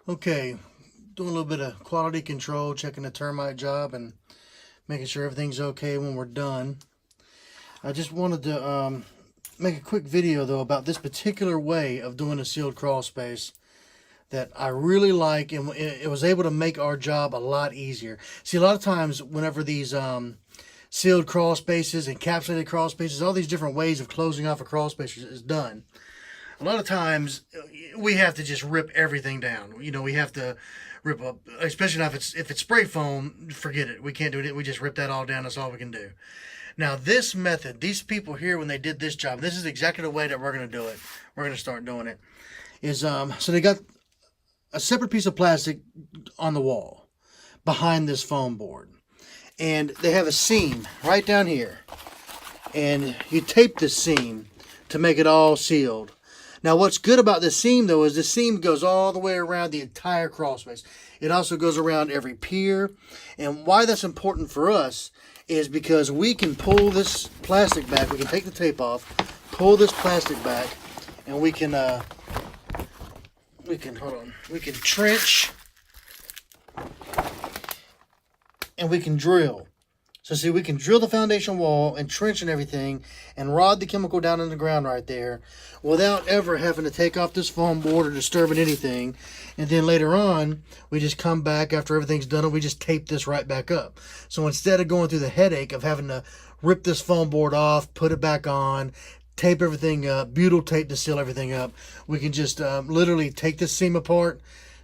Okay, doing a little bit of quality control, checking the termite job and making sure everything's okay when we're done. I just wanted to make a quick video though about this particular way of doing a sealed crawl space that I really like, and it was able to make our job a lot easier. See, a lot of times whenever these sealed crawl spaces, encapsulated crawl spaces, all these different ways of closing off a crawl space is done, a lot of times we have to just rip everything down. You know, we have to rip up, especially now if it's spray foam, forget it. We can't do it. We just rip that all down. That's all we can do. Now, this method, these people here, when they did this job, this is exactly the way that we're going to do it. We're going to start doing it. So they got a separate piece of plastic on the wall behind this foam board. And they have a seam right down here. And you tape this seam to make it all sealed. Now, what's good about this seam, though, is the seam goes all the way around the entire crawl space. It also goes around every pier. And why that's important for us is because we can pull this plastic back. We can take the tape off, pull this plastic back, and we can trench, and we can drill. So see, we can drill the foundation wall and trench and everything and rod the chemical down in the ground right there without ever having to take off this foam board or disturbing anything. And then later on, we just come back after everything's done and we just tape this right back up. So instead of going through the headache of having to rip this foam board off, put it back on, tape everything up, butyl tape to seal everything up, we can just literally take this seam apart,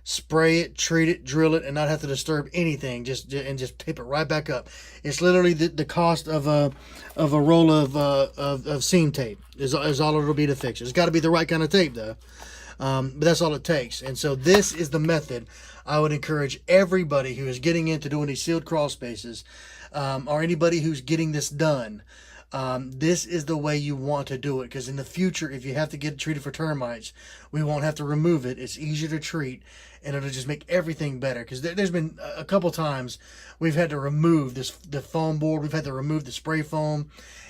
spray it, treat it, drill it, and not have to disturb anything. Just tape it right back up. It's literally the cost of a roll of seam tape is all it'll be to fix it. It's got to be the right kind of tape though, but that's all it takes. And so this is the method I would encourage everybody who is getting into doing these sealed crawl spaces, or anybody who's getting this done. This is the way you want to do it, because in the future, if you have to get it treated for termites, we won't have to remove it. It's easier to treat, and it'll just make everything better. Because there's been a couple times we've had to remove the foam board, we've had to remove the spray foam,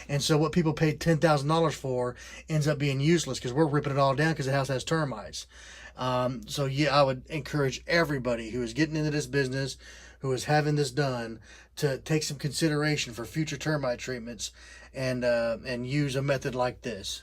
and so what people paid $10,000 for ends up being useless because we're ripping it all down because the house has termites. So yeah, I would encourage everybody who is getting into this business, who is having this done, to take some consideration for future termite treatments and use a method like this.